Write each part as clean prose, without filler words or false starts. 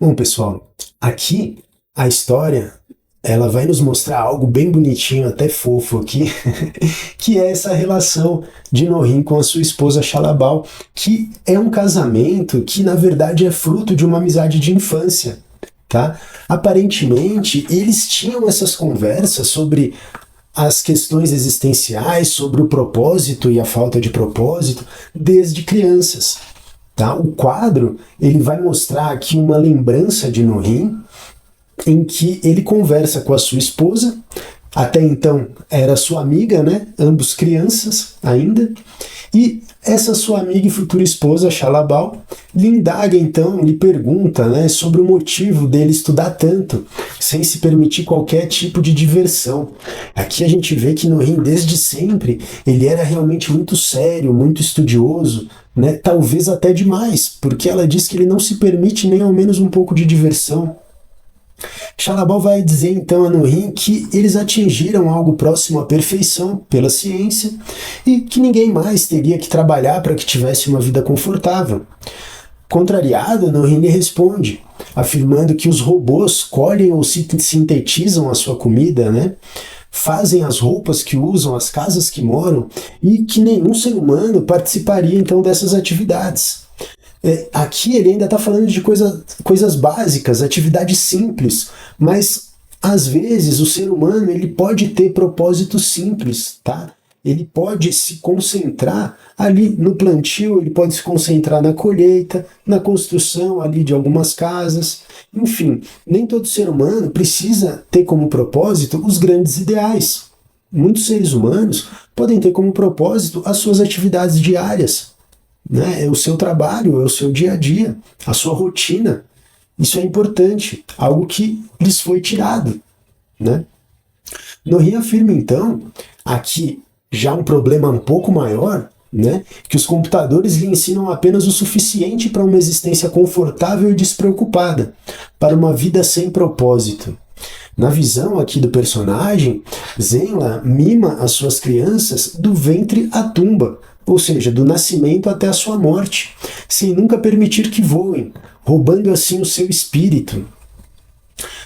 Bom, pessoal, aqui a história ela vai nos mostrar algo bem bonitinho, até fofo aqui, que é essa relação de Norim com a sua esposa Xalabal, que é um casamento que na verdade é fruto de uma amizade de infância, tá? Aparentemente, eles tinham essas conversas sobre as questões existenciais, sobre o propósito e a falta de propósito desde crianças. Tá? O quadro ele vai mostrar aqui uma lembrança de Norim, em que ele conversa com a sua esposa, até então era sua amiga, né? Ambos crianças ainda, e essa sua amiga e futura esposa, Xalabal, lhe indaga então, lhe pergunta, né, sobre o motivo dele estudar tanto, sem se permitir qualquer tipo de diversão. Aqui a gente vê que Norim, desde sempre, ele era realmente muito sério, muito estudioso, né, talvez até demais, porque ela diz que ele não se permite nem ao menos um pouco de diversão. Xalabal vai dizer então a Norim que eles atingiram algo próximo à perfeição pela ciência e que ninguém mais teria que trabalhar para que tivesse uma vida confortável. Contrariado, Norim lhe responde, afirmando que os robôs colhem ou sintetizam a sua comida, né? Fazem as roupas que usam, as casas que moram, e que nenhum ser humano participaria então dessas atividades. Aqui ele ainda está falando de coisas básicas, atividades simples, mas às vezes o ser humano ele pode ter propósitos simples, tá? Ele pode se concentrar ali no plantio, ele pode se concentrar na colheita, na construção ali de algumas casas, enfim, nem todo ser humano precisa ter como propósito os grandes ideais. Muitos seres humanos podem ter como propósito as suas atividades diárias, né? É o seu trabalho, é o seu dia a dia, a sua rotina. Isso é importante, algo que lhes foi tirado, né? Norim afirma então, aqui já um problema um pouco maior, né, que os computadores lhe ensinam apenas o suficiente para uma existência confortável e despreocupada, para uma vida sem propósito. Na visão aqui do personagem, Zenla mima as suas crianças do ventre à tumba, ou seja, do nascimento até a sua morte, sem nunca permitir que voem, roubando assim o seu espírito.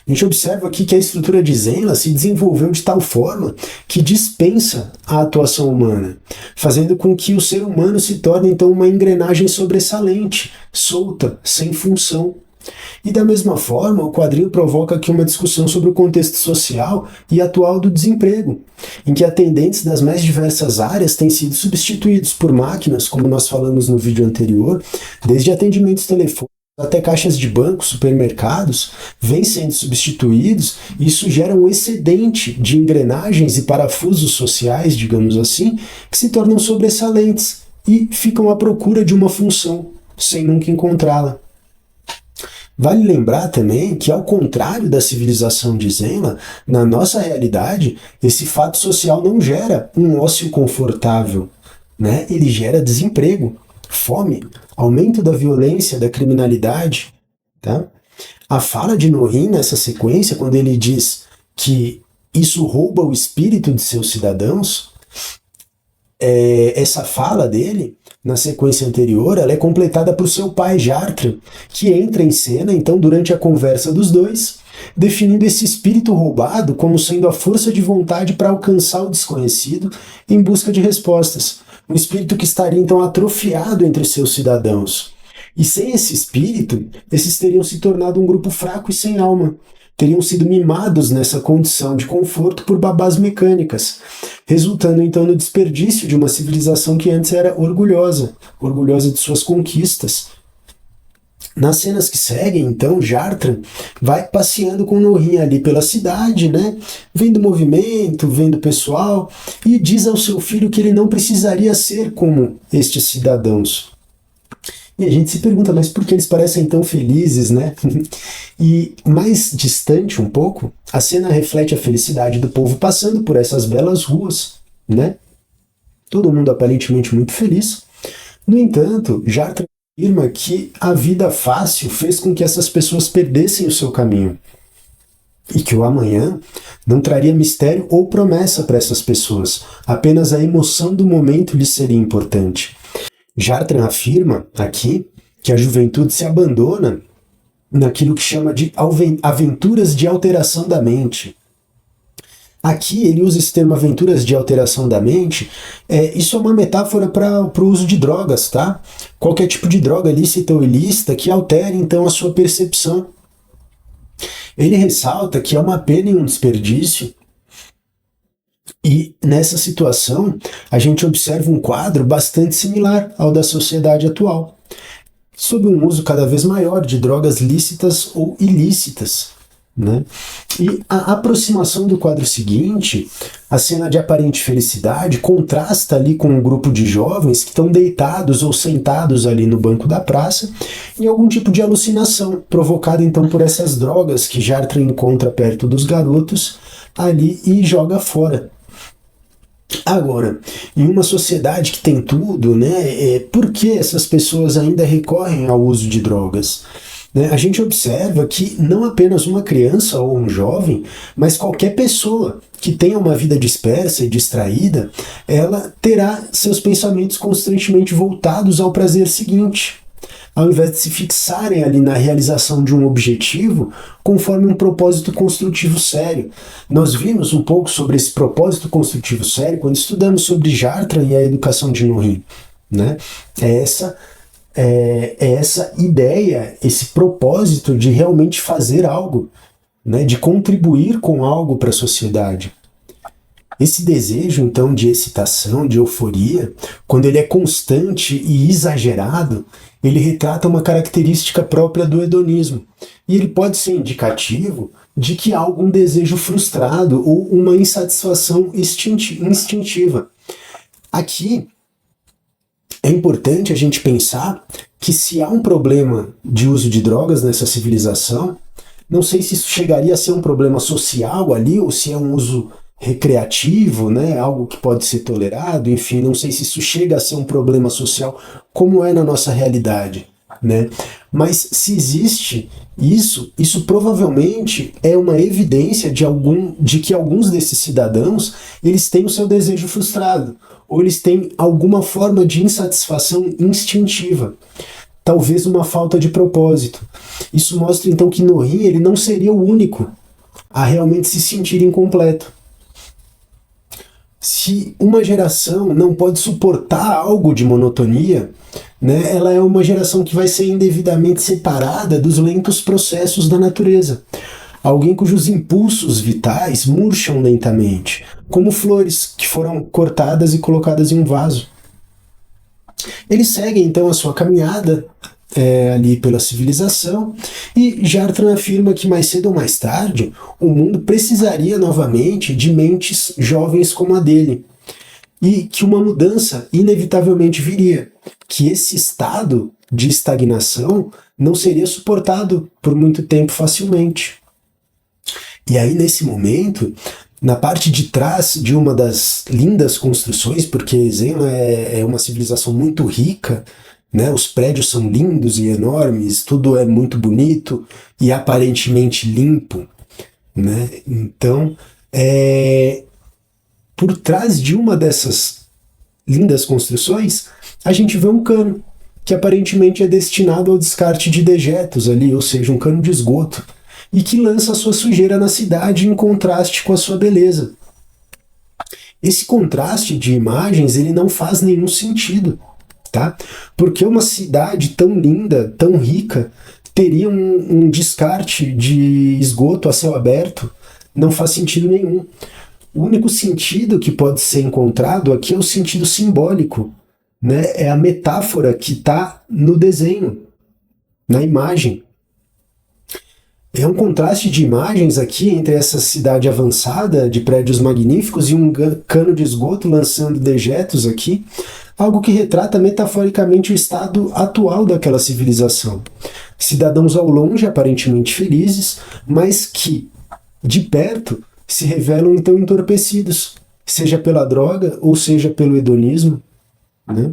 A gente observa aqui que a estrutura de Zenla se desenvolveu de tal forma que dispensa a atuação humana, fazendo com que o ser humano se torne então uma engrenagem sobressalente, solta, sem função. E da mesma forma, o quadrinho provoca aqui uma discussão sobre o contexto social e atual do desemprego, em que atendentes das mais diversas áreas têm sido substituídos por máquinas, como nós falamos no vídeo anterior, desde atendimentos telefônicos até caixas de banco, supermercados, vêm sendo substituídos, e isso gera um excedente de engrenagens e parafusos sociais, digamos assim, que se tornam sobressalentes e ficam à procura de uma função, sem nunca encontrá-la. Vale lembrar também que, ao contrário da civilização de Zenla, na nossa realidade, esse fato social não gera um ócio confortável, né? Ele gera desemprego, fome, aumento da violência, da criminalidade. Tá? A fala de Norim nessa sequência, quando ele diz que isso rouba o espírito de seus cidadãos, essa fala dele, na sequência anterior, ela é completada por seu pai, Jartra, que entra em cena, então, durante a conversa dos dois, definindo esse espírito roubado como sendo a força de vontade para alcançar o desconhecido em busca de respostas. Um espírito que estaria, então, atrofiado entre seus cidadãos. E sem esse espírito, esses teriam se tornado um grupo fraco e sem alma. Teriam sido mimados nessa condição de conforto por babás mecânicas, resultando então no desperdício de uma civilização que antes era orgulhosa de suas conquistas. Nas cenas que seguem, então, Jartra vai passeando com Norim ali pela cidade, né? Vendo movimento, vendo pessoal, e diz ao seu filho que ele não precisaria ser como estes cidadãos. E a gente se pergunta, mas por que eles parecem tão felizes, né? E mais distante um pouco, a cena reflete a felicidade do povo passando por essas belas ruas, né? Todo mundo aparentemente muito feliz. No entanto, Jartra afirma que a vida fácil fez com que essas pessoas perdessem o seu caminho. E que o amanhã não traria mistério ou promessa para essas pessoas, apenas a emoção do momento lhes seria importante. Jartra afirma aqui que a juventude se abandona naquilo que chama de aventuras de alteração da mente. Aqui ele usa esse termo aventuras de alteração da mente. Isso é uma metáfora para o uso de drogas, tá? Qualquer tipo de droga lícita ou ilícita que altere então a sua percepção. Ele ressalta que é uma pena e um desperdício. E nessa situação a gente observa um quadro bastante similar ao da sociedade atual, sob um uso cada vez maior de drogas lícitas ou ilícitas, né? E a aproximação do quadro seguinte, a cena de aparente felicidade, contrasta ali com um grupo de jovens que estão deitados ou sentados ali no banco da praça em algum tipo de alucinação, provocada então por essas drogas que Sartre encontra perto dos garotos ali e joga fora. Agora, em uma sociedade que tem tudo, né, por que essas pessoas ainda recorrem ao uso de drogas? A gente observa que não apenas uma criança ou um jovem, mas qualquer pessoa que tenha uma vida dispersa e distraída, ela terá seus pensamentos constantemente voltados ao prazer seguinte, ao invés de se fixarem ali na realização de um objetivo conforme um propósito construtivo sério. Nós vimos um pouco sobre esse propósito construtivo sério quando estudamos sobre Sartre e a educação de Nourrit, né? É essa ideia, esse propósito de realmente fazer algo, né? De contribuir com algo para a sociedade. Esse desejo, então, de excitação, de euforia, quando ele é constante e exagerado, ele retrata uma característica própria do hedonismo. E ele pode ser indicativo de que há algum desejo frustrado ou uma insatisfação instintiva. Aqui é importante a gente pensar que se há um problema de uso de drogas nessa civilização, não sei se isso chegaria a ser um problema social ali, ou se é um uso recreativo, né, algo que pode ser tolerado, enfim, não sei se isso chega a ser um problema social como é na nossa realidade, né? Mas se existe isso provavelmente é uma evidência de que alguns desses cidadãos eles têm o seu desejo frustrado, ou eles têm alguma forma de insatisfação instintiva, talvez uma falta de propósito. Isso mostra então que Nourrit ele não seria o único a realmente se sentir incompleto. Se uma geração não pode suportar algo de monotonia, né, ela é uma geração que vai ser indevidamente separada dos lentos processos da natureza. Alguém cujos impulsos vitais murcham lentamente, como flores que foram cortadas e colocadas em um vaso. Eles seguem então a sua caminhada ali pela civilização, e Sartre afirma que mais cedo ou mais tarde o mundo precisaria novamente de mentes jovens como a dele, e que uma mudança inevitavelmente viria, que esse estado de estagnação não seria suportado por muito tempo facilmente. E aí nesse momento, na parte de trás de uma das lindas construções, porque Zena é uma civilização muito rica, né? Os prédios são lindos e enormes, tudo é muito bonito e aparentemente limpo, né? Então, por trás de uma dessas lindas construções, a gente vê um cano, que aparentemente é destinado ao descarte de dejetos ali, ou seja, um cano de esgoto, e que lança a sua sujeira na cidade em contraste com a sua beleza. Esse contraste de imagens ele não faz nenhum sentido, tá? Porque uma cidade tão linda, tão rica, teria um descarte de esgoto a céu aberto? Não faz sentido nenhum. O único sentido que pode ser encontrado aqui é o sentido simbólico, né? É a metáfora que está no desenho, na imagem. É um contraste de imagens aqui entre essa cidade avançada de prédios magníficos e um cano de esgoto lançando dejetos aqui, algo que retrata metaforicamente o estado atual daquela civilização. Cidadãos ao longe aparentemente felizes, mas que, de perto, se revelam então entorpecidos, seja pela droga ou seja pelo hedonismo, né?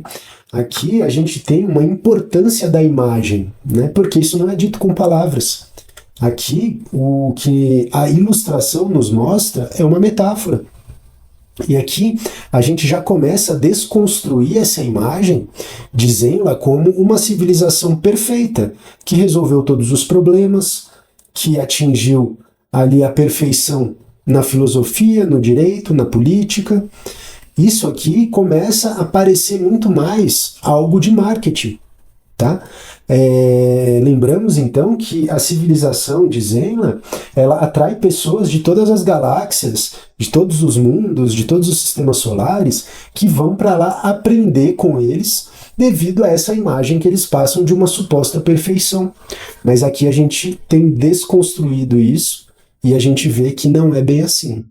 Aqui a gente tem uma importância da imagem, né? Porque isso não é dito com palavras. Aqui, o que a ilustração nos mostra é uma metáfora. E aqui a gente já começa a desconstruir essa imagem, dizendo-la como uma civilização perfeita, que resolveu todos os problemas, que atingiu ali a perfeição na filosofia, no direito, na política. Isso aqui começa a parecer muito mais algo de marketing, tá? Lembramos então que a civilização de Zenla, ela atrai pessoas de todas as galáxias, de todos os mundos, de todos os sistemas solares, que vão para lá aprender com eles, devido a essa imagem que eles passam de uma suposta perfeição. Mas aqui a gente tem desconstruído isso e a gente vê que não é bem assim.